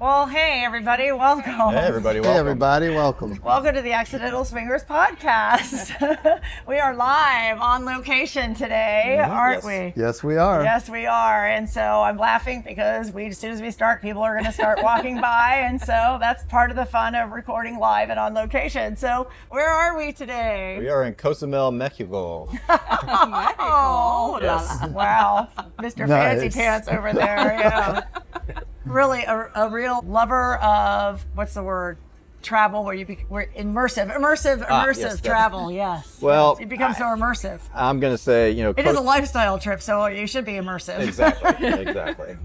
Well, hey everybody, welcome. Hey everybody, welcome. Hey everybody, welcome. Welcome to the Accidental Swingers podcast. We are live on location today, aren't we? Yes, we are. Yes, we are. And so I'm laughing because as soon as we start, people are going to start walking by. And so that's part of the fun of recording live and on location. So where are we today? We are in Cozumel, Mexico. Oh, Yes. wow. Mr. Nice. Fancy Pants over there. Yeah. Really a real lover of, what's the word? Travel, where we're immersive yes, travel. Yes. Well, Yes. You become so immersive. I'm going to say, It is a lifestyle trip, so you should be immersive. Exactly, exactly.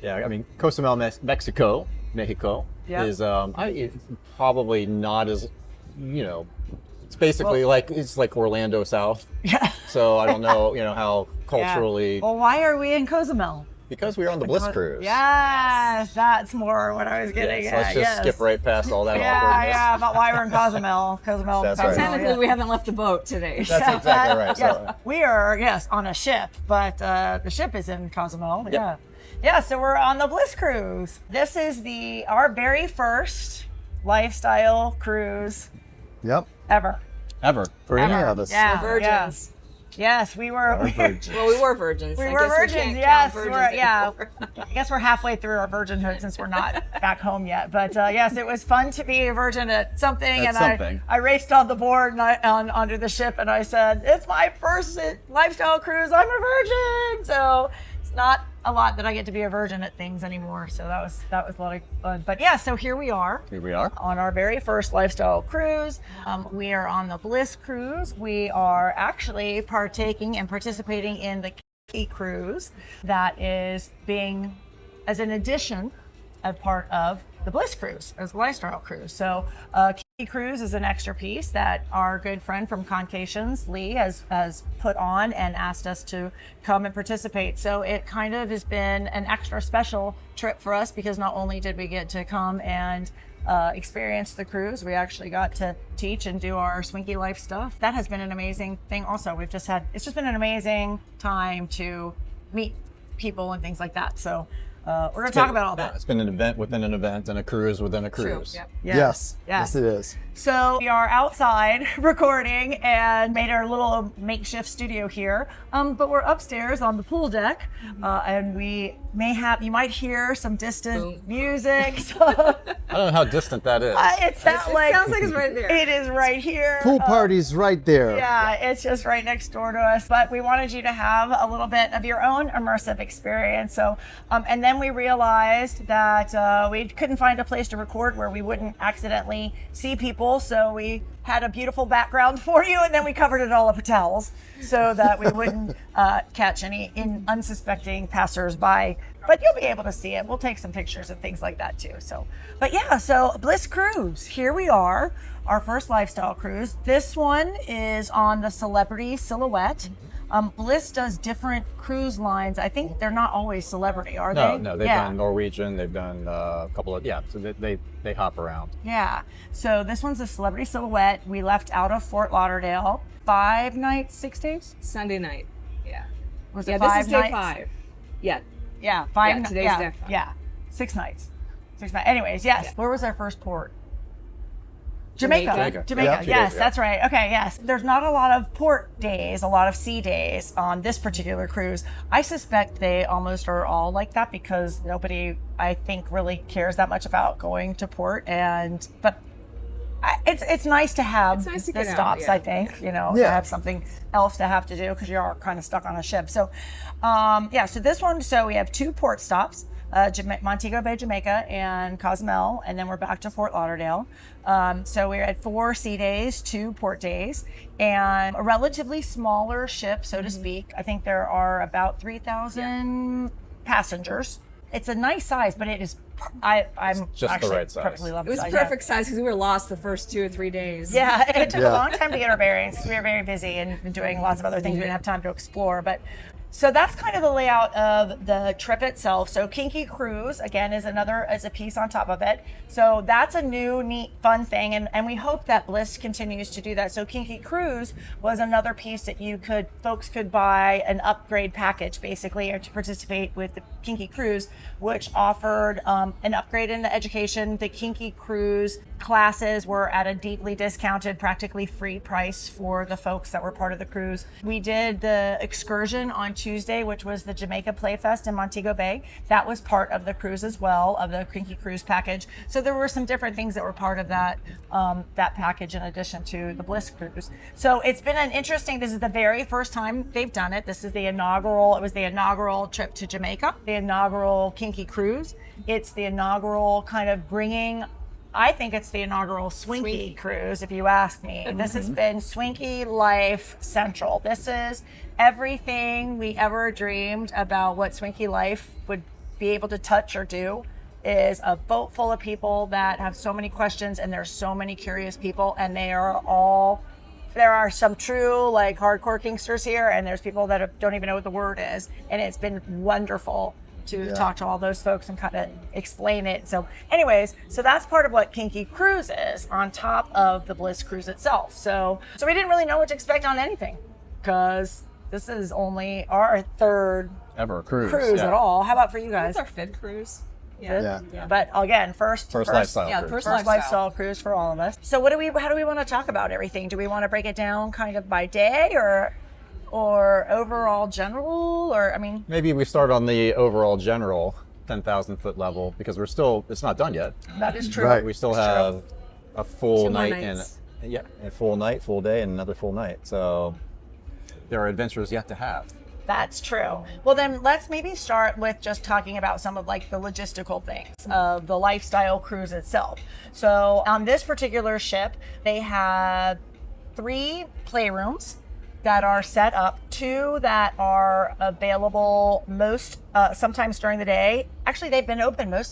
Yeah, I mean, Cozumel, Mexico Yep. is it's probably not as, it's basically it's like Orlando South. Yeah. So I don't know, how culturally, Well, why are we in Cozumel? because we're on the Bliss Cruise. Yes, that's more what I was getting Yes, at. let's just skip right past all that awkwardness. Yeah, about why we're in Cozumel. Cozumel. That's right. Technically, we haven't left the boat today. That's exactly right. Yes, So, we are, on a ship, but the ship is in Cozumel. Yep. Yeah. Yeah, so we're on the Bliss Cruise. This is our very first lifestyle cruise Yep. ever. ever. For any of us. Yeah. We're virgins. Yeah. Yes, we were. Well, we were virgins. We I were guess virgins, can't yes. count virgins anymore. I guess we're halfway through our virginhood since we're not back home yet. But yes, it was fun to be a virgin at something. I raced on the board and onto the ship, and I said, "It's my first lifestyle cruise. I'm a virgin." So it's not a lot that I get to be a virgin at things anymore. So that was a lot of fun. But yeah, so here we are. Here we are. On our very first lifestyle cruise. We are on the Bliss Cruise. We are actually partaking and participating in the Kinky cruise that is being, as an addition, a part of the Bliss Cruise as a lifestyle cruise. So Kinky cruise is an extra piece that our good friend from Concations, Lee, has put on and asked us to come and participate. So it kind of has been an extra special trip for us because not only did we get to come and experience the cruise, we actually got to teach and do our Swinky Life stuff. That has been an amazing thing also. It's just been an amazing time to meet people and things like that. So we're going to talk about all that. It's been an event within an event and a cruise within a cruise. Yep. Yes, it is. So we are outside recording and made our little makeshift studio here, but we're upstairs on the pool deck, and you might hear some distant music. So I don't know how distant that is. it sounds like it's right there. It is right here. Pool party's right there. Yeah, it's just right next door to us. But we wanted you to have a little bit of your own immersive experience. So, and then we realized that we couldn't find a place to record where we wouldn't accidentally see people. So we had a beautiful background for you, and then we covered it all up with towels so that we wouldn't catch any unsuspecting passersby. But you'll be able to see it. We'll take some pictures and things like that too. So Bliss Cruise. Here we are, our first lifestyle cruise. This one is on the Celebrity Silhouette. Bliss does different cruise lines. I think they're not always Celebrity, are they? No, they've done Norwegian. They've done a couple of, so they hop around. Yeah. So this one's the Celebrity Silhouette. We left out of Fort Lauderdale. 5 nights, 6 days? Sunday night. Yeah. Was it Yeah, 5 this is day nights? 5. Yeah. Yeah, 5 Yeah, today's day 5. Yeah, 6 nights. 6 nights. Anyways, yes. Yeah. Where was our first port? Jamaica. Jamaica. Yes, Yeah. that's right. Okay, yes. There's not a lot of port days, a lot of sea days on this particular cruise. I suspect they almost are all like that because nobody, I think, really cares that much about going to port. But it's nice to have nice to the get out, stops, yeah. I think, to have something else to have to do because you are kind of stuck on a ship. So, so this one, we have 2 port stops. Montego Bay, Jamaica, and Cozumel, and then we're back to Fort Lauderdale. So we're at 4 sea days, 2 port days, and a relatively smaller ship, so to speak. I think there are about 3,000 passengers. It's a nice size, but it is. I'm just actually the right size. perfectly love It was size. perfect size because we were lost the first 2 or 3 days. Yeah, it took a long time to get our bearings. We were very busy and doing lots of other things. We didn't have time to explore, but So that's kind of the layout of the trip itself. So Kinky Cruise, again, is a piece on top of it. So that's a new, neat, fun thing. And we hope that Bliss continues to do that. So Kinky Cruise was another piece that folks could buy an upgrade package, basically, or to participate with the Kinky Cruise, which offered an upgrade in the education. The Kinky Cruise classes were at a deeply discounted, practically free price for the folks that were part of the cruise. We did the excursion on Tuesday, which was the Jamaica Playfest in Montego Bay. That was part of the cruise as well, of the Kinky Cruise package. So there were some different things that were part of that package in addition to the Bliss Cruise. So it's been this is the very first time they've done it. This is it was the inaugural trip to Jamaica, the inaugural Kinky Cruise. It's the inaugural kind of I think it's the inaugural Swinky Cruise, if you ask me. This has been Swinky Life Central. This is everything we ever dreamed about what Swinky Life would be able to touch or do. Is a boat full of people that have so many questions, and there's so many curious people, and there are some true like hardcore kinksters here, and there's people that don't even know what the word is, and it's been wonderful to talk to all those folks and kind of explain it. So anyways, so that's part of what Kinky Cruise is on top of the Bliss Cruise itself. So we didn't really know what to expect on anything, because this is only our third ever cruise at all. How about for you guys? It's our 5th cruise. Yeah. But again, first lifestyle cruise. First lifestyle cruise for all of us. So how do we want to talk about everything? Do we want to break it down kind of by day or overall general, or maybe we start on the overall general 10,000 foot level, because it's not done yet. That is true. Right. We still have a full 2 more night nights. a full night, full day, and another full night. So there are adventures yet to have. That's true. Well, then let's maybe start with just talking about some of like the logistical things of the lifestyle cruise itself. So on this particular ship, they have 3 playrooms that are set up, 2 that are available sometimes during the day. Actually, they've been open most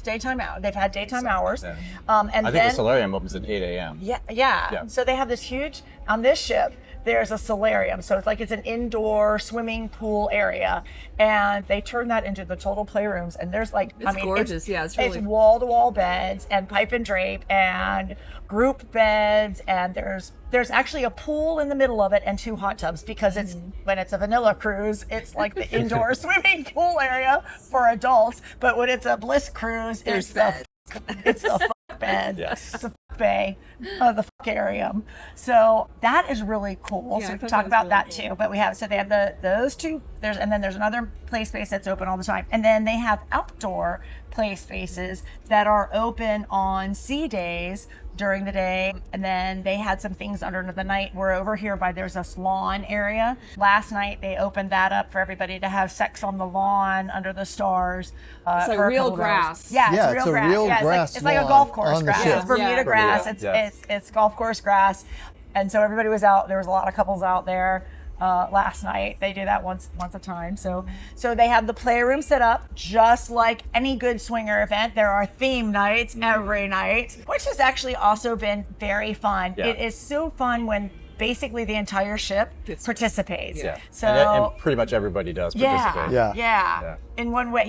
daytime hours. They've had daytime hours. Yeah. And I think the Salarium opens at 8 a.m. Yeah. So they have this huge, on this ship, there's a Salarium. So it's an indoor swimming pool area. And they turn that into the total playrooms. And there's gorgeous. It's wall-to-wall beds and pipe and drape and group beds. And there's actually a pool in the middle of it and 2 hot tubs, because when it's a vanilla cruise, it's like the indoor swimming pool area for adults. But when it's a Bliss Cruise, it's the fuck bed. Yes. It's a fuck bay, the fuckarium. So that is really cool. Yeah, So we I can thought talk that was about really that too. But they have those 2. There's another play space that's open all the time. And then they have outdoor play spaces that are open on sea days during the day. And then they had some things under the night. We're over here there's a lawn area. Last night they opened that up for everybody to have sex on the lawn under the stars. It's like for a real couple of hours. grass. Yeah, it's a real grass It's like a lawn golf course on the grass. ship. It's Bermuda Yeah. grass. Bermuda, It's golf course grass. And so everybody was out. There was a lot of couples out there last night. They do that once a time. So they have the playroom set up just like any good swinger event. There are theme nights every night, which has actually also been very fun. Yeah. It is so fun when basically the entire ship participates. Yeah. So and pretty much everybody does participate. Yeah. In one way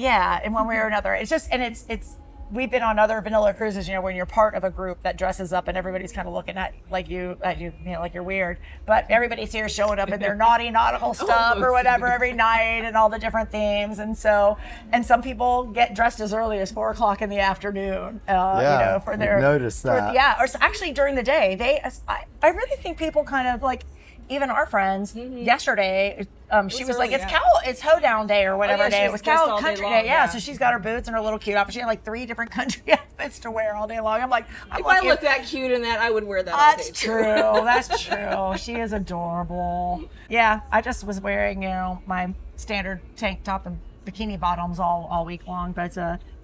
or another. It's just, and it's we've been on other vanilla cruises, when you're part of a group that dresses up and everybody's kind of looking at you, like you're weird. But everybody's here showing up in their naughty nautical stuff or whatever every night, and all the different themes. And some people get dressed as early as 4:00 in the afternoon. For their noticed that. or actually during the day. I really think people kind of like. Even our friends yesterday, she was like, it's hoedown day or whatever day. It was cow country day. Yeah. So she's got her boots and her little cute outfit. She had like 3 different country outfits to wear all day long. I'm like, If I looked that cute in that, I would wear that all day. That's true. That's true. She is adorable. Yeah. I just was wearing, my standard tank top and bikini bottoms all week long. But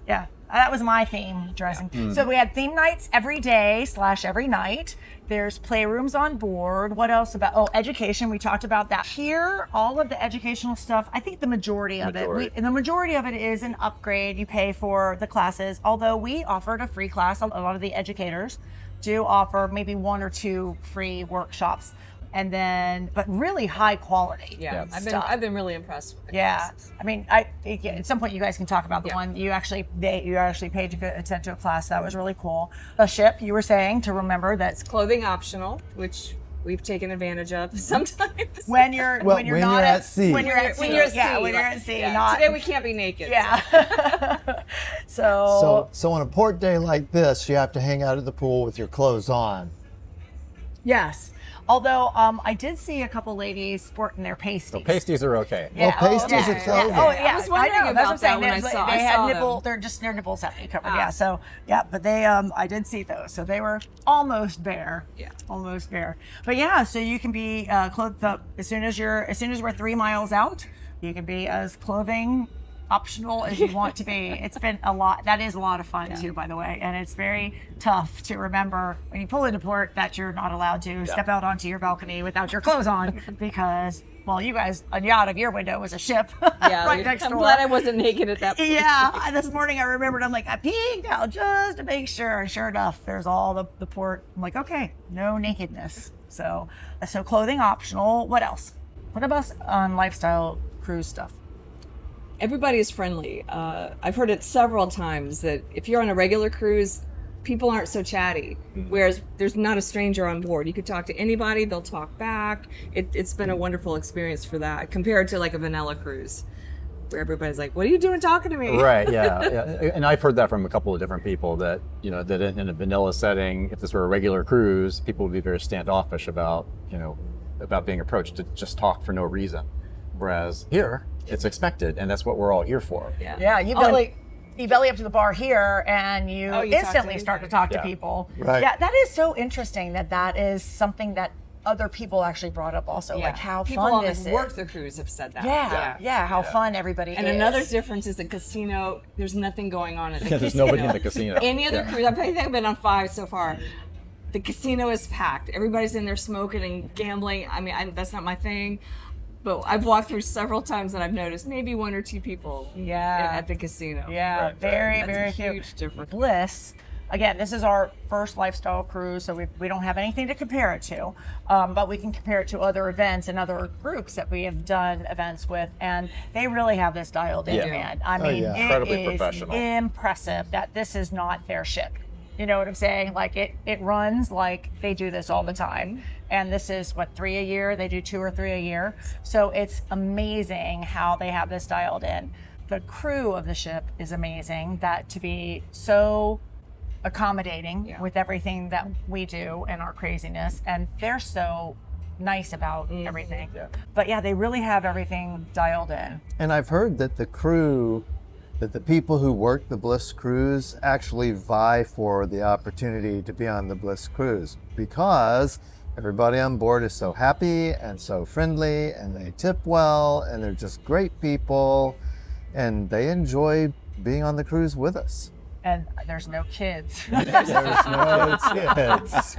yeah. That was my theme dressing. So we had theme nights every day / every night. There's playrooms on board. What else education. We talked about that. Here, all of the educational stuff, I think the majority of it is an upgrade. You pay for the classes. Although we offered a free class, a lot of the educators do offer maybe 1 or 2 free workshops. and then but really high quality. Yeah, stuff. I've been really impressed with the Yeah, classes. I mean, at some point you guys can talk about the one you actually paid to attend to a class. That was really cool. The ship, you were saying to remember that It's clothing optional, which we've taken advantage of sometimes. when you're when you're at sea. when you're at sea, When you're at yeah, sea, when you're like- at sea, yeah. not Today we can't be naked. yeah. So on a port day like this, you have to hang out at the pool with your clothes on. yes. Although I did see a couple ladies sporting their pasties. So pasties are okay. Yeah. Well, pasties yeah. are clothing. Yeah. Oh yeah, I was wondering know. That's what I'm about that saying. when I saw- They I had saw nipple. them. They're just their nipples have to be covered. Ah. Yeah. So yeah, but they I did see those. So they were almost bare. Yeah. Almost bare. But yeah, so you can be clothed up as soon as we're 3 miles out. You can be as clothing optional as you want to be. It's been a lot. That is a lot of fun too, by the way. And it's very tough to remember when you pull into port that you're not allowed to step out onto your balcony without your clothes on because, well, you guys, out of your window was a ship Yeah, right next I'm door. glad I wasn't naked at that point. Yeah, this morning I remembered, I'm like, I peeked out just to make sure. And sure enough, there's all the port. I'm like, okay, no nakedness. So clothing optional. What else? What about on lifestyle cruise stuff? Everybody is friendly. I've heard it several times that if you're on a regular cruise, people aren't so chatty. Whereas there's not a stranger on board. You could talk to anybody, they'll talk back. It's been a wonderful experience for that compared to like a vanilla cruise where everybody's like, what are you doing talking to me? Right, yeah. And I've heard that from a couple of different people that, that in a vanilla setting, if this were a regular cruise, people would be very standoffish about being approached to just talk for no reason. Whereas here, it's expected, and that's what we're all here for. Yeah, you belly up to the bar here, and you you talk instantly to start to talk to Yeah. people. Right. Yeah, that is so interesting that is something that other people actually brought up also, like how people fun on this the is. work the cruise have said that. Yeah, how fun everybody And is. another difference is the casino. There's nothing going on at the casino. There's nobody in the casino. Any other cruise, I think I've been on 5 so far. The casino is packed. Everybody's in there smoking and gambling. I mean, that's not my thing. But I've walked through several times and I've noticed maybe 1 or 2 people at the casino. Yeah, Right, very, That's very a cute. huge difference. Bliss, again, this is our first lifestyle cruise, so we don't have anything to compare it to, but we can compare it to other events and other groups that we have done events with, and they really have this dialed in, Yeah. man. I mean, yeah. Incredibly it is professional. impressive that this is not their ship. You know what I'm saying? Like it runs like they do this all the time. And this is 3 a year? They do 2 or 3 a year. So it's amazing how they have this dialed in. The crew of the ship is amazing, that to be so accommodating with everything that we do and our craziness. And they're so nice about everything. Yeah. But yeah, they really have everything dialed in. And I've heard that the people who work the Bliss Cruise actually vie for the opportunity to be on the Bliss Cruise because everybody on board is so happy and so friendly, and they tip well, and they're just great people, and they enjoy being on the cruise with us. And there's no kids. There's no kids.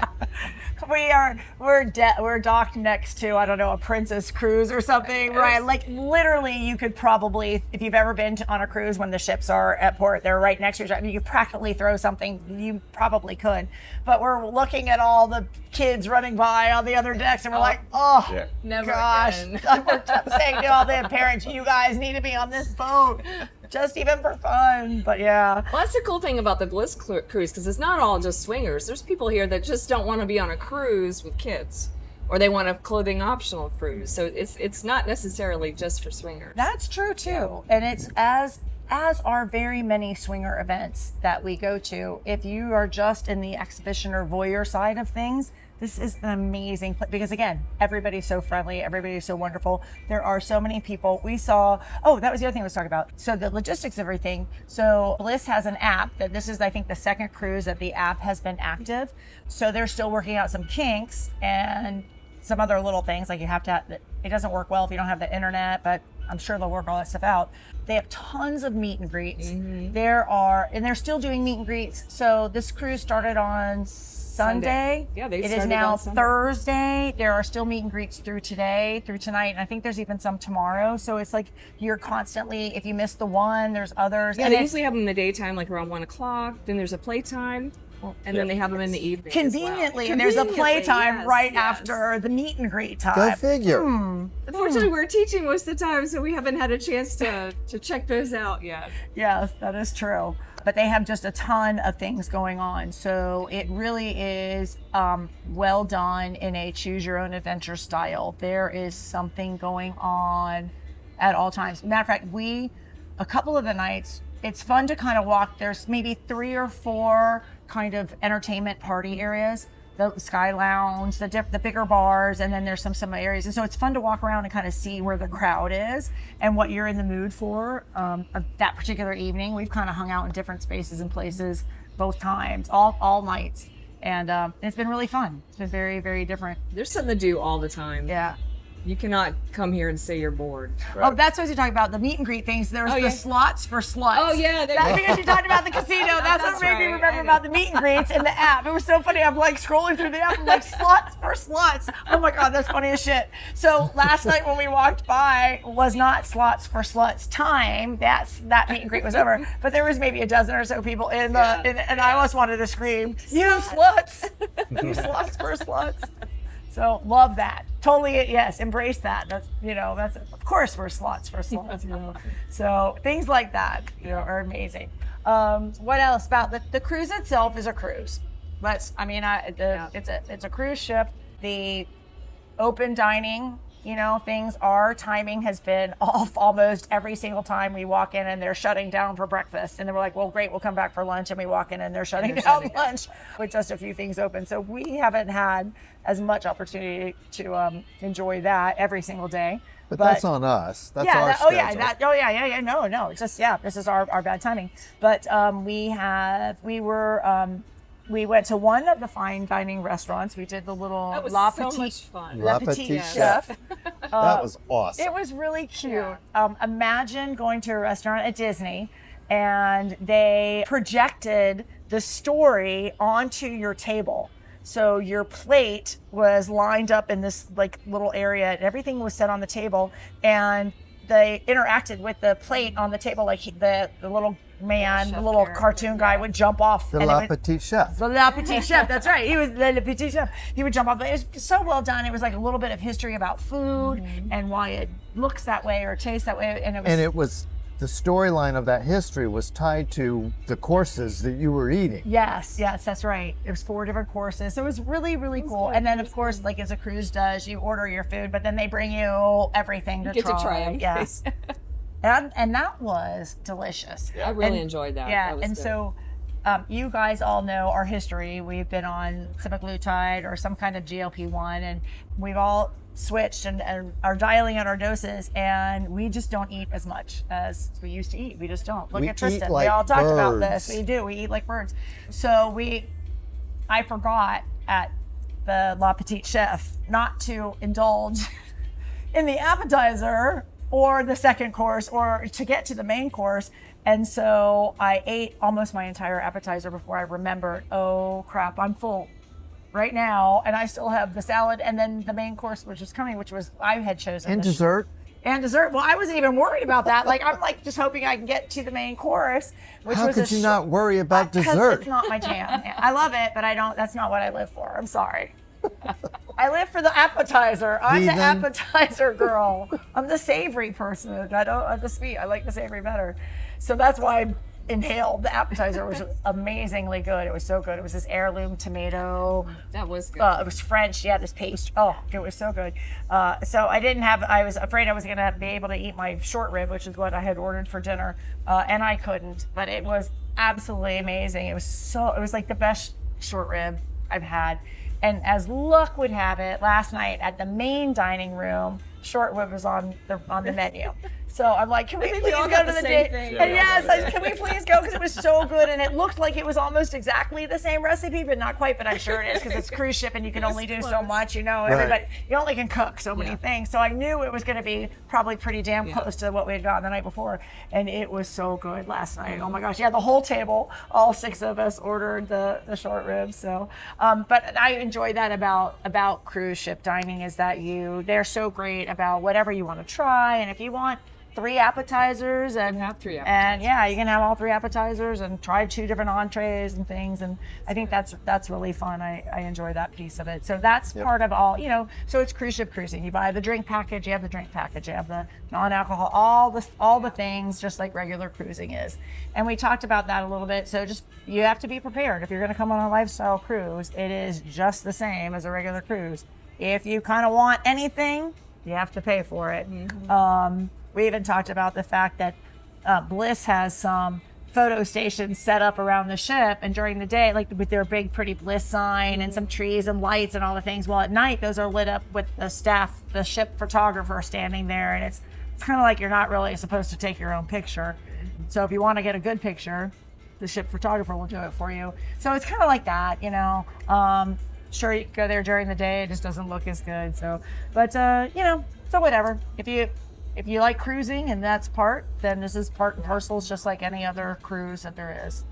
We're docked next to, I don't know, a Princess cruise or something, right? Like literally you could probably, if you've ever been on a cruise when the ships are at port, they're right next to each other. I mean, you could practically throw something, you probably could. But we're looking at all the kids running by on the other decks and we're like, oh, Yeah. Never gosh. again. We're saying to all the parents, you guys need to be on this boat, just even for fun. But yeah. Well, that's the cool thing about the Bliss cruise, because it's not all just swingers. There's people here that just don't want to be on a cruise with kids, or they want a clothing optional cruise. So it's not necessarily just for swingers. That's true too. And it's as are very many swinger events that we go to. If you are just in the exhibition or voyeur side of things, this is an amazing place because again, everybody's so friendly, everybody's so wonderful. There are so many people. We saw, that was the other thing I was talking about. So the logistics of everything. So Bliss has an app that this is, I think, the second cruise that the app has been active. So they're still working out some kinks and some other little things like it doesn't work well if you don't have the internet, but I'm sure they'll work all that stuff out. They have tons of meet and greets. And they're still doing meet and greets. So this cruise started on Sunday. Yeah, they It is started now on Sunday. Thursday. There are still meet and greets through tonight, and I think there's even some tomorrow. So it's like you're constantly, if you miss the one, there's others. Yeah, and they it's- usually have them in the daytime, like around 1 o'clock. Then there's a playtime, And then they have them in the evening. Conveniently, as well. and there's a Conveniently, playtime yes, right yes. after the meet and greet time. Go figure. Unfortunately, we're teaching most of the time, so we haven't had a chance to check those out yet. Yes, that is true. But they have just a ton of things going on. So it really is well done in a choose your own adventure style. There is something going on at all times. Matter of fact, a couple of the nights, it's fun to kind of walk. There's maybe 3 or 4 kind of entertainment party areas. The Sky Lounge, the bigger bars, and then there's some areas. And so it's fun to walk around and kind of see where the crowd is and what you're in the mood for that particular evening. We've kind of hung out in different spaces and places both times, all nights. And it's been really fun. It's been very, very different. There's something to do all the time. Yeah. You cannot come here and say you're bored. Right. Oh, that's what you're talking about, the meet and greet things. There's Oh, the yeah. slots for sluts. Oh, yeah. Because you talked about the casino. That's what That's made me right. remember I know. about the meet and greets in the app. It was so funny. I'm like scrolling through the app. I'm like, slots for sluts. Oh my God, that's funny as shit. So last night when we walked by was not slots for sluts time. That meet and greet was over. But there was maybe a dozen or so people and I almost wanted to scream, you sluts. You sluts for sluts. So love that. Totally, yes, embrace that. That's of course we're slots for sluts. So things like that, are amazing. What else about the cruise itself is a cruise. It's a cruise ship. The open dining, things, our timing has been off almost every single time we walk in and they're shutting down for breakfast. And then we're like, well, great, we'll come back for lunch. And we walk in and they're shutting down lunch with just a few things open. So we haven't had as much opportunity to enjoy that every single day. But that's on us. That's our schedule. No. It's just, this is our bad timing. But we went to one of the fine dining restaurants. We did the little That was La so Petite, much fun. La La Petite Petite Chef. That was awesome. It was really cute. Yeah. Imagine going to a restaurant at Disney and they projected the story onto your table. So your plate was lined up in this like little area and everything was set on the table and they interacted with the plate on the table, like the little man, the little cartoon guy would jump off. The La Petite Chef. The La Petite Chef, that's right. He was the La Petite Chef. He would jump off. It was so well done. It was like a little bit of history about food and why it looks that way or tastes that way. And it was the storyline of that history was tied to the courses that you were eating. Yes, that's right. It was 4 different courses. So it was really, really cool. And then, of course, like as a cruise does, you order your food, but then they bring you everything to get try. to try 'em. Yes. and that was delicious. I really enjoyed that. Yeah, That was and good. so you guys all know our history. We've been on semaglutide or some kind of GLP-1, and we've all switched and are dialing in our doses, and we just don't eat as much as we used to eat. We just don't. Look We at Tristan. eat like we all talked about birds. this. We do. We eat like birds. So I forgot at the La Petite Chef not to indulge in the appetizer or the second course or to get to the main course. And so I ate almost my entire appetizer before I remembered, oh crap, I'm full right now. And I still have the salad and then the main course, which was coming, which was I had chosen. And the dessert. And dessert. Well, I wasn't even worried about that. Like, I'm like just hoping I can get to the main course, which How was could you not worry about because dessert? it's not my jam. I love it, but that's not what I live for. I'm sorry. I live for the appetizer. I'm Heathen. the appetizer girl. I'm the savory person. I'm the sweet. I like the savory better. So that's why I inhaled the appetizer. It was amazingly good. It was so good. It was this heirloom tomato. That was good. It was French. Yeah, this paste. Oh, it was so good. So I was afraid I was going to be able to eat my short rib, which is what I had ordered for dinner. And I couldn't, but it was absolutely amazing. It was like the best short rib I've had. And as luck would have it, last night at the main dining room, short rib was on the menu. So I'm like, can we think please we all go got to the the same date? thing. And can we please go? Because it was so good and it looked like it was almost exactly the same recipe, but not quite. But I'm sure it is because it's cruise ship and you can only do so much. Everybody, you only can cook so many things. So I knew it was going to be probably pretty damn close to what we had gotten the night before. And it was so good last night. Oh my gosh. Yeah, the whole table, all 6 of us ordered the short ribs. So, but I enjoy that about cruise ship dining is that they're so great about whatever you want to try. And if you want 3 appetizers and have 3 and appetizers. yeah, you can have all 3 appetizers and try 2 different entrees and things. And I think that's really fun. I enjoy that piece of it. So that's part of all, so it's cruise ship cruising. You buy the drink package, you have the drink package, you have the non-alcohol, all the things, just like regular cruising is. And we talked about that a little bit. So just, you have to be prepared. If you're going to come on a lifestyle cruise, it is just the same as a regular cruise. If you kind of want anything, you have to pay for it. We even talked about the fact that Bliss has some photo stations set up around the ship, and during the day, like with their big pretty Bliss sign and some trees and lights and all the things, well, at night those are lit up with the ship photographer standing there, and it's kind of like you're not really supposed to take your own picture. So if you want to get a good picture, the ship photographer will do it for you. So it's kind of like that, sure, you can go there during the day, it just doesn't look as good. So, but so whatever. If you like cruising and that's then this is part and parcel, it's just like any other cruise that there is,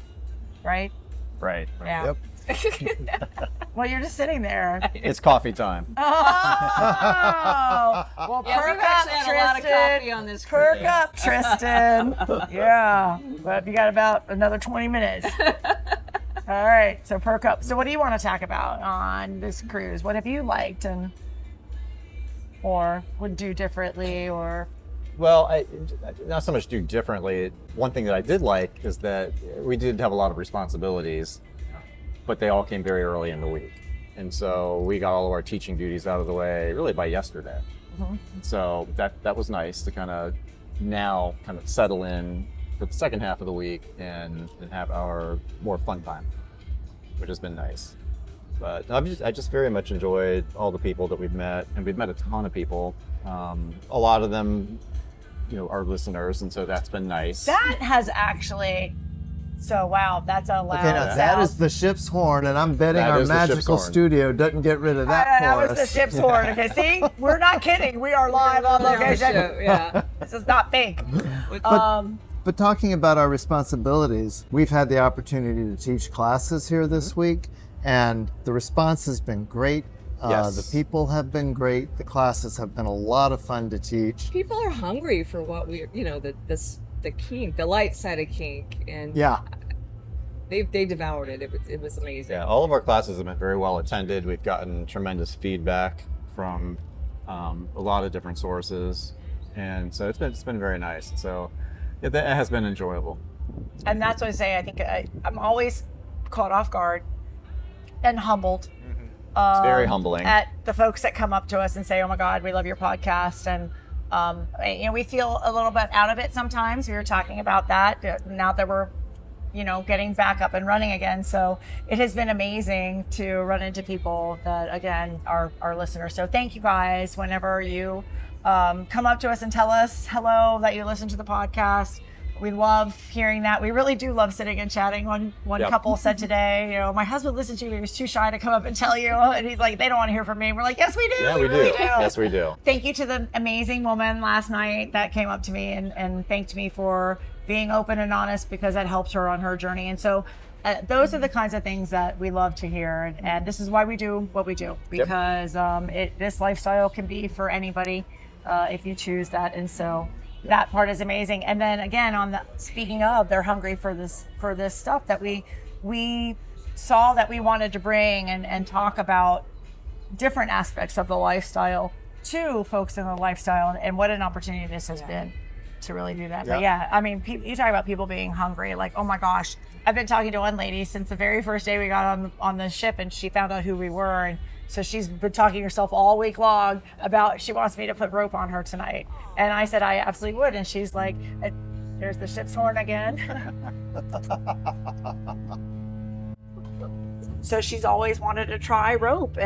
right? Right. Yeah. Yep. Well, you're just sitting there. It's coffee time. Oh, well, Yeah, perk we've up, actually had a lot of Tristan. coffee on this Perk cruise. up, Tristan. Yeah, but you got about another 20 minutes. All right, so perk up. So what do you want to talk about on this cruise? What have you liked or would do differently, or? Well, I not so much do differently. One thing that I did like is that we did have a lot of responsibilities, but they all came very early in the week. And so we got all of our teaching duties out of the way really by yesterday. So that was nice to kind of settle in for the second half of the week and have our more fun time, which has been nice. But I just very much enjoyed all the people that we've met, and we've met a ton of people. A lot of them, are listeners, and so that's been nice. That has actually, so wow, that's a loud Okay, now that sound. is the ship's horn, and I'm betting That our is the ship's magical horn. studio doesn't get rid of that That for was the us. ship's horn. Okay, see, we're not kidding. We are live on location. Yeah. This is not fake. But talking about our responsibilities, we've had the opportunity to teach classes here this week, and the response has been great. Yes. The people have been great. The classes have been a lot of fun to teach. People are hungry for what the kink, the light side of kink, and Yeah. they devoured it. It was amazing. Yeah, all of our classes have been very well attended. We've gotten tremendous feedback from a lot of different sources, and so it's been very nice. So it has been enjoyable. And that's what I say. I think I'm always caught off guard and humbled. It's very humbling. At the folks that come up to us and say, "Oh my God, we love your podcast," and we feel a little bit out of it sometimes. We were talking about that now that we're, getting back up and running again. So it has been amazing to run into people that, again, are listeners. So thank you guys. Whenever you come up to us and tell us hello, that you listen to the podcast. We love hearing that. We really do love sitting and chatting. One Yep. couple said today, my husband listened to you. He was too shy to come up and tell you. And he's like, they don't want to hear from me. And we're like, yes, we do. Yeah, we do. really do. Yes, we do. Thank you to the amazing woman last night that came up to me and thanked me for being open and honest, because that helped her on her journey. And so those are the kinds of things that we love to hear. And this is why we do what we do, because this lifestyle can be for anybody if you choose that. And so that part is amazing. And then again, speaking of, they're hungry for this stuff that we saw that we wanted to bring and talk about different aspects of the lifestyle to folks in the lifestyle, and what an opportunity this has been to really do that. But yeah, I mean, you talk about people being hungry, like, oh my gosh, I've been talking to one lady since the very first day we got on the ship, and she found out who we were, and so she's been talking to herself all week long about she wants me to put rope on her tonight. And I said I absolutely would, and she's like, there's the ship's horn again. So she's always wanted to try rope,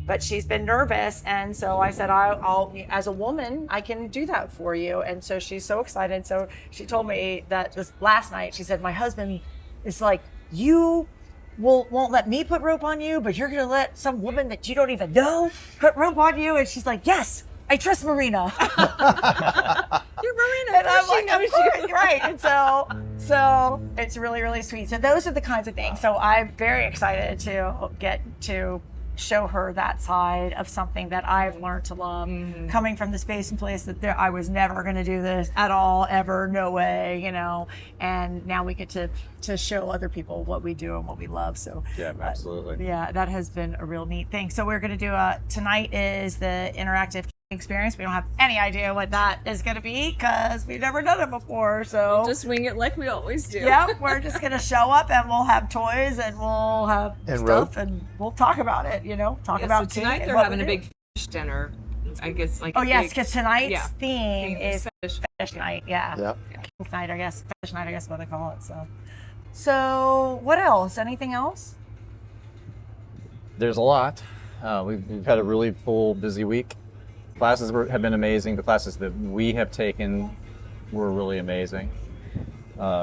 but she's been nervous, and so I said, I'll as a woman, I can do that for you. And so she's so excited. So she told me that this last night, she said, my husband is like, you won't let me put rope on you, but you're gonna let some woman that you don't even know put rope on you. And she's like, yes, I trust Myrina. You're Myrina. And I'm like, of course, right. And so it's really, really sweet. So those are the kinds of things. So I'm very excited to get to show her that side of something that I've learned to love, coming from the space and place that I was never going to do this at all, ever, no way, you know. And now we get to show other people what we do and what we love. So Yeah, absolutely. yeah, that has been a real neat thing. So we're going to do tonight is the interactive experience. We don't have any idea what that is going to be because we've never done it before. So Just wing it like we always do. yep, we're just going to show up and we'll have toys and we'll have And stuff rope. and we'll talk about it, you know, talk Yeah, about so tonight tea and they're what having we a do. big fish dinner. I guess like Oh a yes, big because tonight's yeah, theme is fish. fetish night. Yeah. Yep. King's night, I guess. Fetish night, I guess, what they call it. So what else? Anything else? There's a lot. We've had a really full, busy week. Classes have been amazing. The classes that we have taken were really amazing.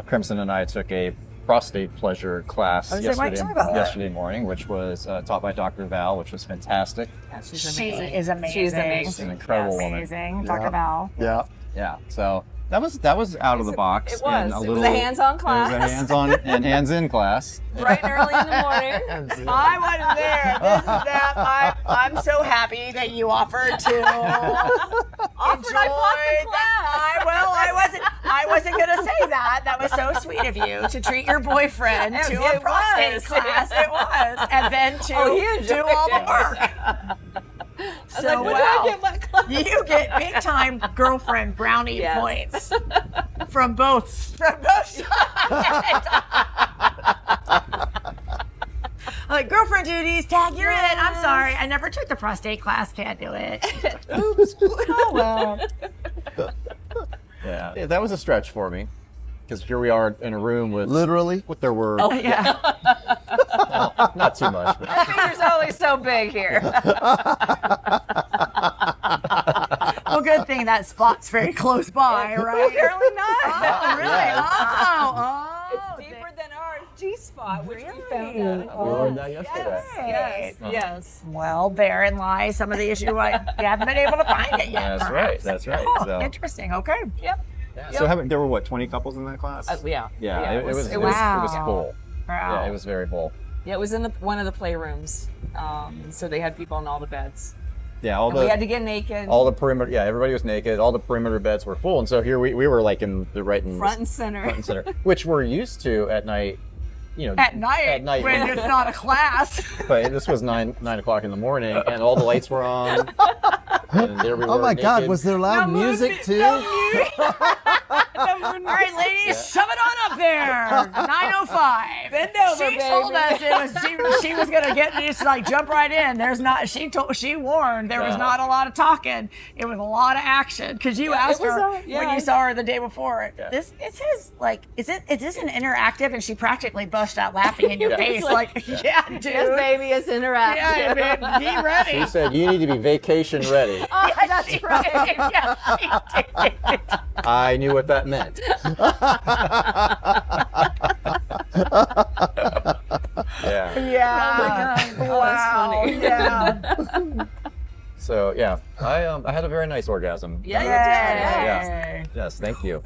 Crimson and I took a prostate pleasure class I was like, why don't you talk about that? yesterday morning, which was taught by Dr. Val, which was fantastic. Yeah, She is amazing. She's amazing. She's an incredible woman. Amazing. Yeah. Dr. Val. Yeah. Yeah, so that was out of the box. It was. And It was a hands-on class. It was a hands-on and hands-in class. Bright and early in the morning. I wasn't there. This is that. I'm so happy that you offered to Offered, I bought the class. I wasn't gonna say that. That was so sweet of you to treat your boyfriend to a It prostate was. class. It was, and then to Oh, he enjoyed do all the it. work. I was like, when did I get my class? You get big time girlfriend brownie Yes. points from both sides. Like girlfriend duties, tag, you're in. I'm sorry, I never took the prostate class. Can't do it. Oops. Oh well. Yeah, that was a stretch for me, because here we are in a room with Literally. what there were. Yeah. Well, not too much, but Finger's always so big here. Well, good thing that spot's very close by, right? Apparently not. Oh, really? Yeah. It's deeper than our G spot, which we found Really? out. we learned that yesterday. Yes, Oh. yes. Well, therein lies some of the issue. You haven't been able to find it yet. That's perhaps. right. That's right. Oh, So, interesting. Okay. Yep. so there were what, 20 couples in that class? Yeah. Yeah, it was Wow. full. Wow. Yeah, it was very full. Yeah, it was in one of the playrooms. So they had people in all the beds. Yeah, all And we had the to get naked. all the perimeter. Yeah, everybody was naked. All the perimeter beds were full, and so here we were like in the front front and center. and center, which we're used to at night. You know, At night when it's not a class. but this was 9 o'clock in the morning, and all the lights were on. And there we were Oh my God, naked. was there loud music too? All right, ladies, shove it on up there. 9:05. Bend over, She told baby. us she was gonna get me to like jump right in. There's not. She warned there was Yeah. not a lot of talking. It was a lot of action because you asked it was her yeah, when I- you saw her the day before. Yeah. Is this an interactive? And she practically bust out laughing in your Yeah. face like, yeah, dude. Yes, baby, it's interactive. Yeah, man, be ready. She said, "You need to be vacation ready." Yeah, that's right. Yeah, she did. I knew what that meant. Yeah. Yeah. Oh my God. Wow. Oh, that's funny. Yeah. So yeah, I had a very nice orgasm. Yeah, you Yeah. Yay. Yes, thank you.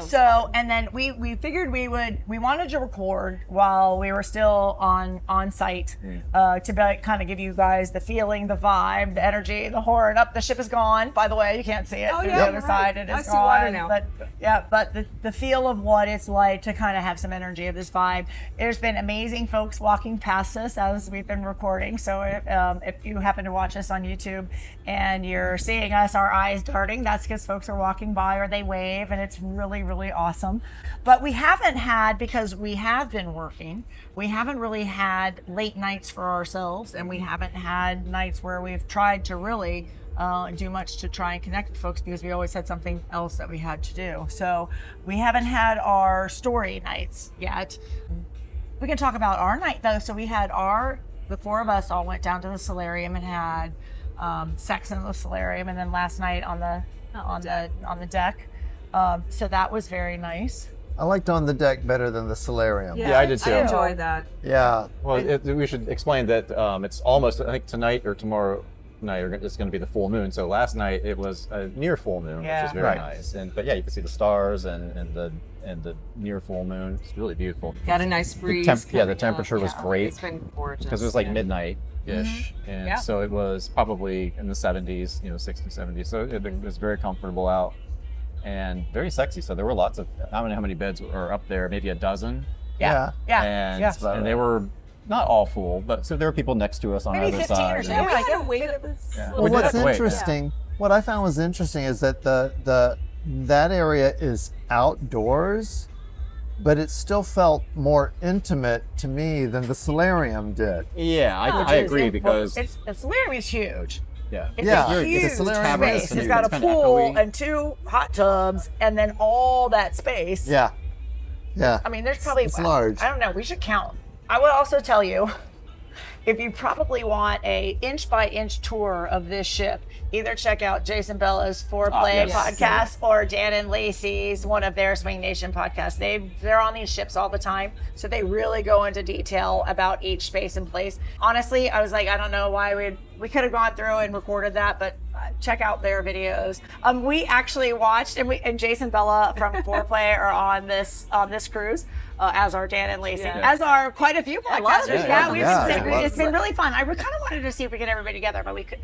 So, and then we figured we wanted to record while we were still on site to kind of give you guys the feeling, the vibe, the energy, the horn. Up, the ship is gone. By the way, you can't see it. Oh, Through yeah, the other you're side, right. it is I see gone. water now. But the feel of what it's like to kind of have some energy of this vibe. There's been amazing folks walking past us as we've been recording. So if you happen to watch us on YouTube and you're seeing us, our eyes darting, that's because folks are walking by or they wave, and it's really, really awesome. But we haven't had, because we have been working, we haven't really had late nights for ourselves, and we haven't had nights where we've tried to really do much to try and connect with folks, because we always had something else that we had to do. So we haven't had our story nights yet. We can talk about our night though. So we had the four of us all went down to the Solarium and had sex in the Solarium, and then last night on the deck. So that was very nice. I liked On the Deck better than the Solarium. Yeah, I did too. I enjoyed that. Yeah. Well, we should explain that it's almost, I think tonight or tomorrow night it's going to be the full moon. So last night it was a near full moon, which Yeah. was very Right. nice. But yeah, you can see the stars and and the near full moon. It's really beautiful. Got a nice breeze. The coming temperature up. was Yeah, great. It's been gorgeous. Because it was like midnight-ish, and Yeah. so it was probably in the 70s, 60s, 70s. So it was very comfortable out and very sexy. So there were lots of, I don't know how many beds are up there, maybe a dozen. Yeah. And they were not all full, but so there were people next to us on Maybe either 15 side. or so. Yeah, we Yeah, had yeah. to wait at this. Yeah. Well, We did what's have to wait, yeah. interesting, what I found was interesting is that that area is outdoors, but it still felt more intimate to me than the Solarium did. Yeah, I Which is- agree because it's Salarium is huge. yeah, It's Yeah, a it's huge a Solarium space. is It's huge. got a It's kinda pool echoey. and 2 hot tubs, and then all that space. Yeah. Yeah. I mean, there's probably It's large. I don't know. We should count. I would also tell you, if you probably want a inch by inch tour of this ship, either check out Jason Bella's Foreplay yes. podcast or Dan and Lacey's one of their Swing Nation podcasts. They're on these ships all the time, so they really go into detail about each space and place. Honestly, I was like, I don't know why we could have gone through and recorded that, but check out their videos. We actually watched, and Jason Bella from Foreplay are on this cruise. As are Dan and Lacey, Yeah. as are quite a few podcasters. Yeah. It's been really fun. I kind of wanted to see if we could get everybody together, but we could.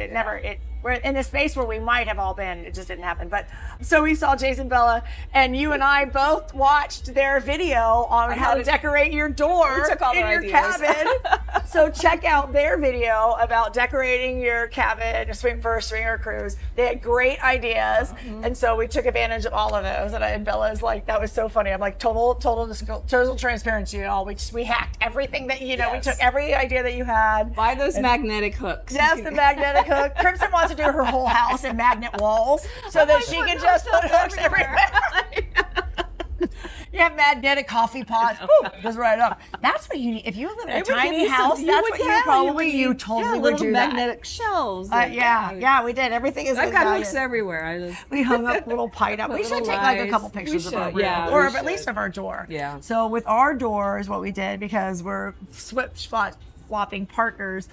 We're in a space where we might have all been. It just didn't happen. But so we saw Jason Bella, and you and I both watched their video on how to decorate your door We took all in their your ideas. cabin. So check out their video about decorating your cabin for a swinger cruise. They had great ideas, and so we took advantage of all of those. And Bella's like, that was so funny. I'm like, total transparency, y'all. We hacked everything that we took every idea that you had. Buy those magnetic hooks. Yes, the magnetic hook. Crimson wants to do her whole house in magnet walls so that she can just put hooks everywhere. You have magnetic coffee pots. Boom, goes right up. That's what you need. If you live in a tiny house, that's what you totally would little do that. magnetic shelves. Yeah, we did. Everything is I've got magnet. hooks everywhere. We hung up little pineapple. We should little take like a lights. couple pictures We of our should, room, yeah, or we at least should. of our door. Yeah. So with our doors, what we did, because we're swapping partners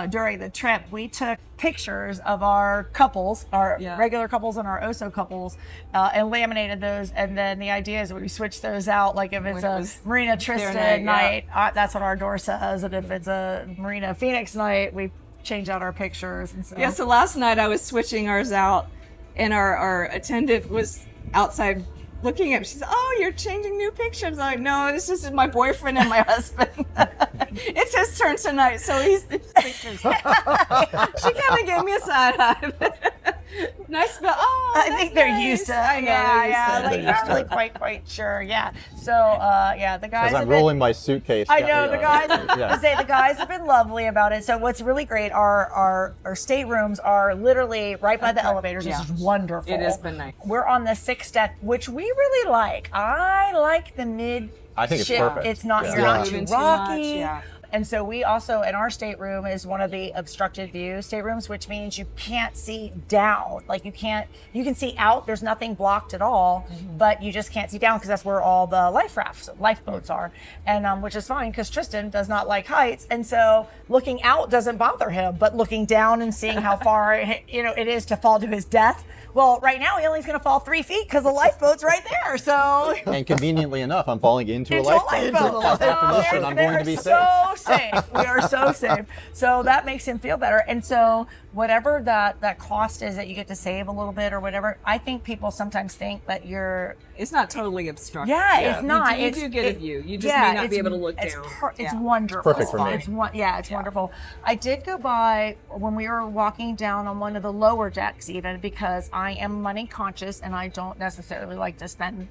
during the trip, we took pictures of our couples, our regular couples and our OSO couples, and laminated those. And then the idea is we switch those out. Like if it's a Myrina Tristan night, that's what our door says. And if it's a Myrina Pheonix night, we change out our pictures. And so. Yeah, so last night I was switching ours out, and our attendant was outside looking at me. She said, "Oh, you're changing new pictures." I'm like, "No, this is my boyfriend and my husband. It's his turn tonight, so he's the pictures." She kind of gave me a side eye. Nice, but I think they're used to. I know, Like not really quite sure. Yeah. So the guys. as I'm have been- rolling my suitcase. I know the guys. Yeah. I say the guys have been lovely about it. So what's really great, our staterooms are literally right by the elevators, which is wonderful. It has been nice. We're on the 6th deck, which we really like. I like the mid. I think it's ship. perfect. It's not. Yeah. You're not Moving too too much, rocky. yeah. And so we also, in our stateroom, is one of the obstructed view staterooms, which means you can't see down. Like you can see out. There's nothing blocked at all, but you just can't see down because that's where all the lifeboats are, and which is fine because Tristan does not like heights, and so looking out doesn't bother him. But looking down and seeing how far it is to fall to his death. Well, right now he only is going to fall 3 feet because the lifeboat's right there. So. And conveniently enough, I'm falling into a Into lifeboat. By definition, I'm going to be safe. So safe. We are so safe. So that makes him feel better. And so whatever that cost is that you get to save a little bit or whatever, I think people sometimes think that It's not totally obstructed. it's not. You do get a view. You just may not be able to look down. It's wonderful. Perfect for me. It's wonderful. I did go by when we were walking down on one of the lower decks, even because I am money conscious and I don't necessarily like to spend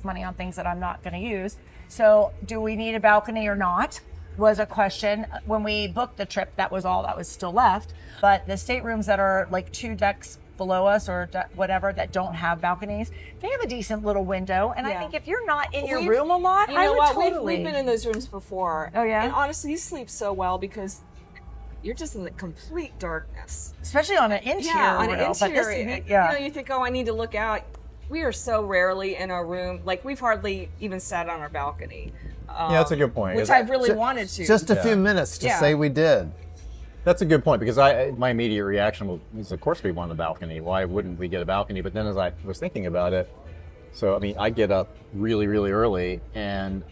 money on things that I'm not going to use. So, do we need a balcony or not? Was a question when we booked the trip. That was all that was still left. But the staterooms that are like 2 decks below us or whatever that don't have balconies, they have a decent little window. And I think if you're not in your room a lot, You know what? totally. We've been in those rooms before. Oh, yeah? And honestly, you sleep so well because you're just in the complete darkness. Especially on an interior On an room. But interior. this, You think, I need to look out. We are so rarely in our room. Like, we've hardly even sat on our balcony. Yeah, that's a good point. Which I've really wanted to. Just a few minutes to say we did. That's a good point because my immediate reaction was, of course we want a balcony. Why wouldn't we get a balcony? But then as I was thinking about it, So, I mean, I get up really, really early, and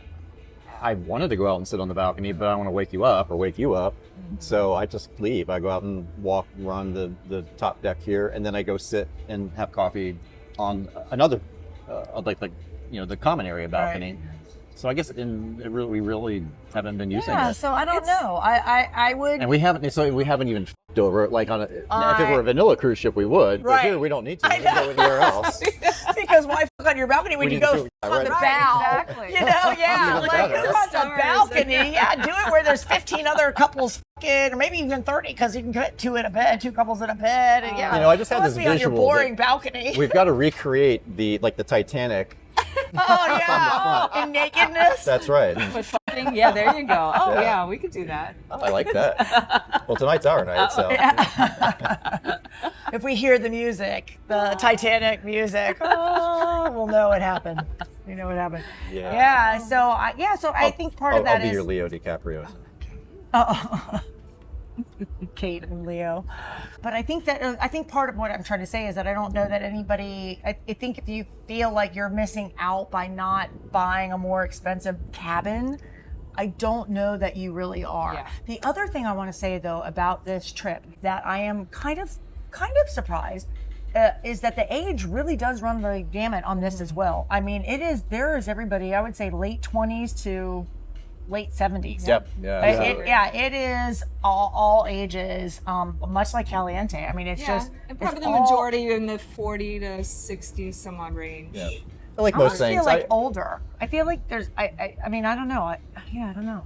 I wanted to go out and sit on the balcony, but I don't want to wake you up or wake you up. So I just leave. I go out and walk around the top deck here, and then I go sit and have coffee on another, the common area balcony. Right. So I guess we really haven't been using Yeah, it. so I don't know. I would. And we haven't even f***ed over it. Like if it were a vanilla cruise ship, we would. But Right. here we don't need to. We can go anywhere else. Because why fuck on your balcony when We you need to go do- on right. the Right, bow? exactly. You know, yeah. Even Like, better. who wants a Stars. balcony? Yeah, do it where there's 15 other couples fucking, or maybe even 30, because you can get two couples in a bed. And yeah, I just had Let's this be on your visual boring that- balcony. We've got to recreate the Titanic. Oh yeah, in nakedness. That's right. With fucking, yeah, there you go. Oh Yeah. yeah, we could do that. I like that. Well, tonight's our night, so. If we hear the music, the Titanic music, we'll know it happened. We know what happened. Yeah. Yeah. So I think part of that I'll be is your Leo DiCaprio. Kate and Leo. But I think part of what I'm trying to say is that I don't know that anybody. I think if you feel like you're missing out by not buying a more expensive cabin, I don't know that you really are. Yeah. The other thing I want to say though about this trip that I am kind of surprised is that the age really does run the gamut on this as well. I mean, there is everybody, I would say late 20s to late 70s. Yep. Yeah. It is all ages, much like Caliente. I mean, it's Yeah, just and probably it's the all- majority in the 40 to 60 some odd range. Yeah. Like I most almost things, feel like older. I feel like there's. I mean, I don't know. I don't know.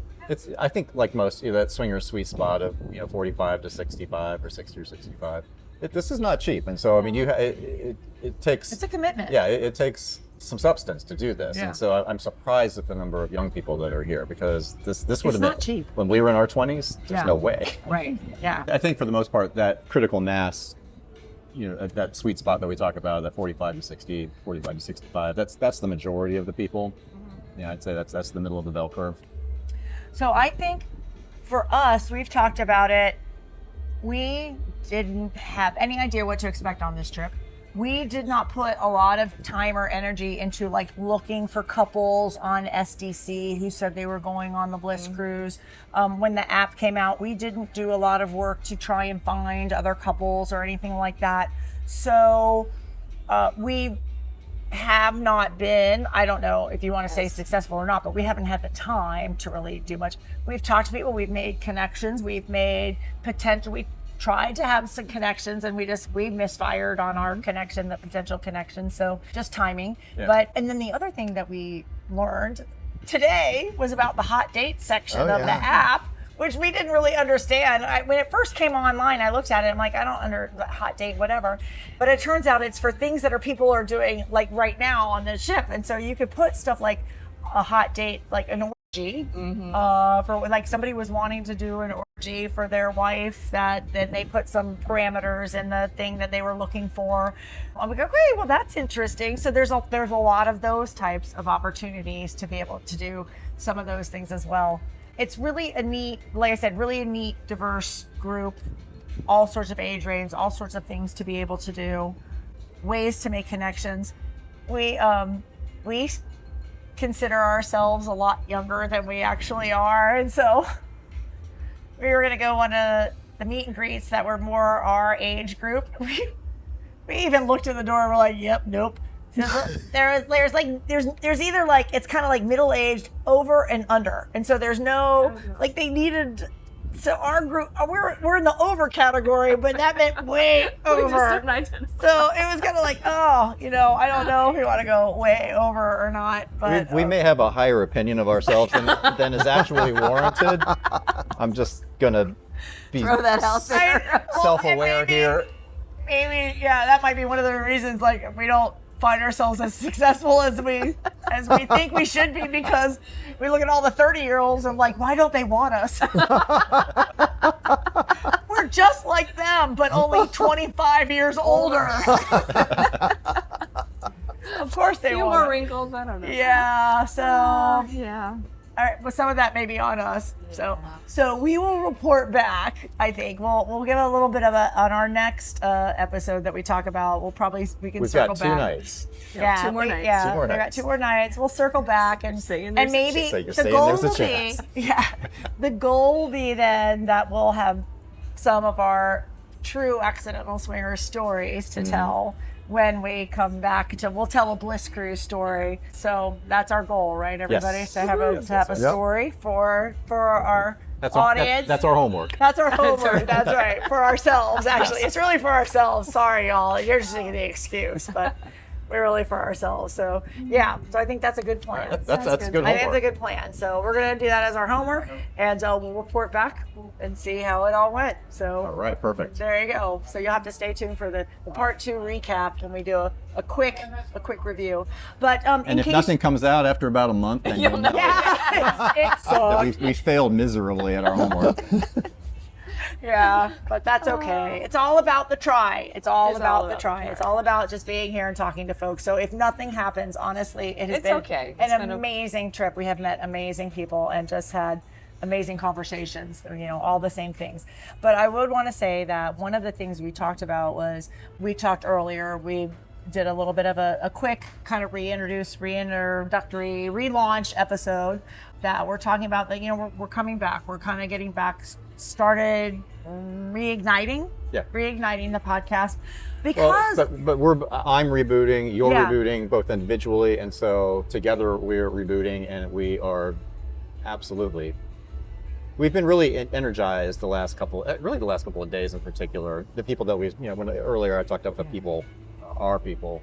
I think like most, that swinger sweet spot of 45 to 65 or 60 or 65. This is not cheap, and so I mean, it takes. It's a commitment. Yeah, it takes some substance to do this, Yeah. and so I'm surprised at the number of young people that are here because this would have been not cheap. when we were in our 20s. There's Yeah. no way. Right. Yeah. I think for the most part, that critical mass, that sweet spot that we talk about, that 45 to 60, 45 to 65, that's the majority of the people. Yeah, I'd say that's the middle of the bell curve. So I think for us, we've talked about it. We didn't have any idea what to expect on this trip. We did not put a lot of time or energy into like looking for couples on SDC who said they were going on the Bliss cruise. When the app came out, we didn't do a lot of work to try and find other couples or anything like that. So we have not been, I don't know if you want to say successful or not, but we haven't had the time to really do much. We've talked to people, we've made connections, we've made potential, we tried to have some connections and we misfired on our connection, the potential connection. So just timing. Yeah. And then the other thing that we learned today was about the hot date section of the app, which we didn't really understand. When it first came online, I looked at it, I'm like, I don't under the hot date, whatever. But it turns out it's for things that people are doing like right now on the ship. And so you could put stuff like a hot date, like an orgy, for like somebody was wanting to do an orgy for their wife, that then they put some parameters in the thing that they were looking for. I'm like, okay, well that's interesting. So there's a lot of those types of opportunities to be able to do some of those things as well. It's really a neat, like I said, really a neat, diverse group, all sorts of age range, all sorts of things to be able to do, ways to make connections. We consider ourselves a lot younger than we actually are, and so we were gonna go on the meet and greets that were more our age group. We even looked in the door and we're like, yep, nope. There's either like it's kind of like middle aged, over and under, and so there's no like they needed. So our group, we're in the over category, but that meant way over. So it was kind of like, I don't know if we want to go way over or not. But We may have a higher opinion of ourselves than is actually warranted. I'm just gonna be Throw that out there. self-aware here. Maybe, yeah, that might be one of the reasons. Like we don't find ourselves as successful as we think we should be, because we look at all the 30-year-olds and like, why don't they want us? We're just like them, but only 25 years older. Of course they A few want more us. wrinkles, I don't know. Yeah, so Yeah. All right, well, some of that may be on us. So we will report back. I think we'll give a little bit of on our next episode that we talk about. We can We've circle got back. 2 nights. Yeah, Two more nights. Yeah, Two more we got nights. 2 more nights. We'll circle back and Saying there's a maybe chance. the Saying goal there's a will be chance. the goal will be then that we'll have some of our true accidental swinger stories to tell when we come back we'll tell a Bliss Cruise story. So that's our goal, right, everybody? Yes. To have a Yep. story for our audience. That's our homework. That's our homework. That's right. For ourselves, actually. It's really for ourselves. Sorry, y'all. You're just the excuse, but we're really for ourselves. So, yeah. So I think that's a good plan. That's good I think it's a homework. good plan. So we're going to do that as our homework, and we'll report back and see how it all went. So All right, perfect. there you go. So you'll have to stay tuned for the part 2 recap when we do a quick review. But And in if case nothing comes out after about a month, then you'll know yeah, it sucks. that we failed miserably at our homework. Yeah, but that's okay. It's all about the try. It's all It's about all the about try. the try. It's all about just being here and talking to folks. So if nothing happens, honestly, it has It's been okay. It's an been amazing trip. We have met amazing people and just had amazing conversations, all the same things. But I would want to say that one of the things we talked about was, we talked earlier, we did a little bit of a quick kind of reintroductory relaunch episode that we're talking about that, we're coming back. We're kind of getting back started, reigniting the podcast because but I'm rebooting, you're Yeah. rebooting both individually, and so together we're rebooting, and we are absolutely. We've been really energized the last couple of days in particular. The people that when earlier I talked about the people, our people,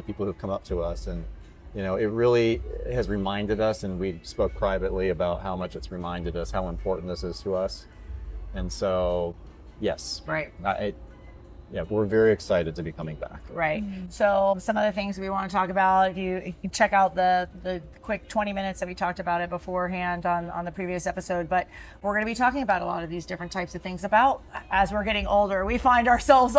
people who've come up to us, and it really has reminded us, and we spoke privately about how much it's reminded us how important this is to us. And so, yes, right. We're very excited to be coming back. Right. So some of the things we want to talk about, if you can check out the quick 20 minutes that we talked about it beforehand on the previous episode, but we're going to be talking about a lot of these different types of things about as we're getting older. We find ourselves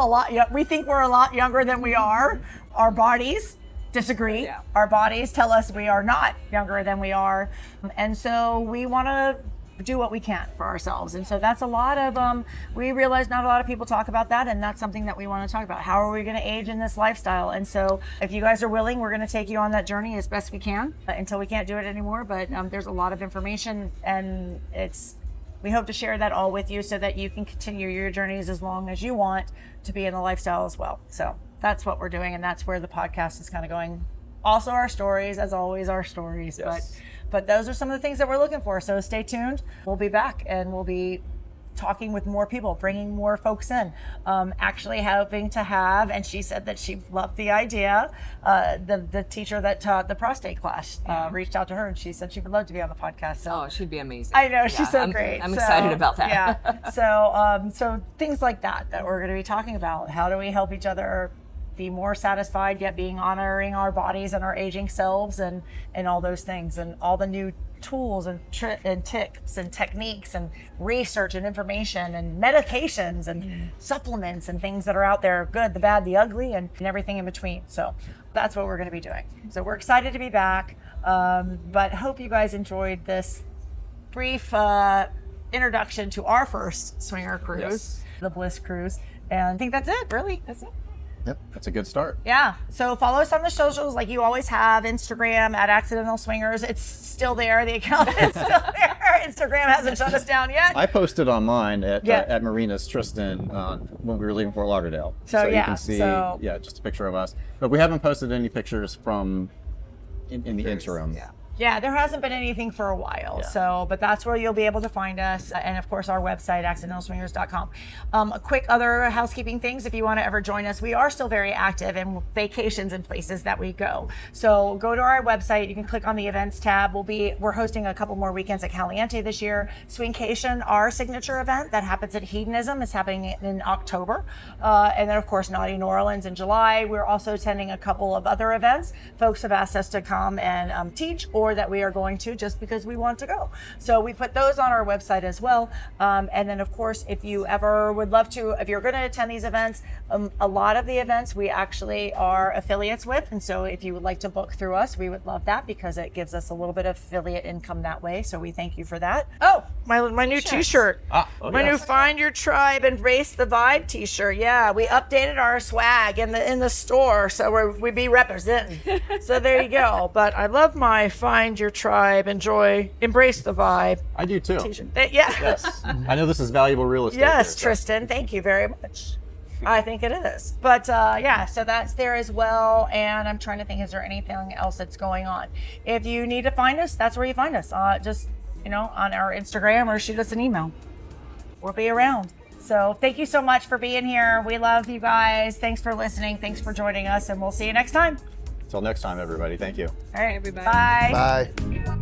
we think we're a lot younger than we are. Our bodies disagree. Yeah. Our bodies tell us we are not younger than we are. And so we want to do what we can for ourselves. And so that's a lot of, we realize not a lot of people talk about that, and that's something that we want to talk about. How are we going to age in this lifestyle? And so if you guys are willing, we're going to take you on that journey as best we can until we can't do it anymore. But there's a lot of information, and we hope to share that all with you so that you can continue your journeys as long as you want to be in the lifestyle as well. So that's what we're doing, and that's where the podcast is kind of going. Also our stories, as always, our stories, Yes. But those are some of the things that we're looking for. So stay tuned. We'll be back, and we'll be talking with more people, bringing more folks in. Actually hoping to have, and she said that she loved the idea, the teacher that taught the prostate class reached out to her, and she said she would love to be on the podcast. So Oh, she'd be amazing. I know, she's so I'm great. I'm So, excited about that. Yeah. So things like that we're going to be talking about. How do we help each other be more satisfied, yet being honoring our bodies and our aging selves, and all those things, and all the new tools and tips and techniques and research and information and medications and supplements and things that are out there, good, the bad, the ugly, and everything in between. So that's what we're going to be doing. So we're excited to be back, but hope you guys enjoyed this brief introduction to our first swinger cruise, Yes. the Bliss Cruise. And I think that's it, really. That's it. That's a good start. Yeah. So follow us on the socials like you always have. Instagram at Accidental Swingers. It's still there. The account is still there. Instagram hasn't shut us down yet. I posted on mine at Yeah. Myrina's Tristan when we were leaving Fort Lauderdale. So, you yeah, can see so- just a picture of us. But we haven't posted any pictures from in the interim. Yeah. Yeah, there hasn't been anything for a while. Yeah. So, but that's where you'll be able to find us. And of course, our website, accidentalswingers.com. A quick other housekeeping things. If you want to ever join us, we are still very active in vacations and places that we go. So go to our website. You can click on the events tab. We're hosting a couple more weekends at Caliente this year. Swinkation, our signature event that happens at Hedonism, is happening in October. And then of course, Naughty New Orleans in July. We're also attending a couple of other events. Folks have asked us to come and teach or more that we are going to just because we want to go. So we put those on our website as well. And then of course, if you ever would love to, if you're going to attend these events, a lot of the events we actually are affiliates with. And so if you would like to book through us, we would love that because it gives us a little bit of affiliate income that way. So we thank you for that. Oh, my new t-shirt. My new Find Your Tribe, Embrace the Vibe t-shirt. Yeah, we updated our swag in the store. So we be representing. So there you go. But I love my Find Your Tribe, Embrace the Vibe. I do too. T-shirt. Yeah. Yes. I know this is valuable real estate. Yes, here, so. Tristan. Thank you very much. I think it is. But yeah, so that's there as well. And I'm trying to think, is there anything else that's going on? If you need to find us, that's where you find us. Just, on our Instagram or shoot us an email. We'll be around. So thank you so much for being here. We love you guys. Thanks for listening. Thanks for joining us. And we'll see you next time. Until next time, everybody. Thank you. All right, everybody. Bye. Bye.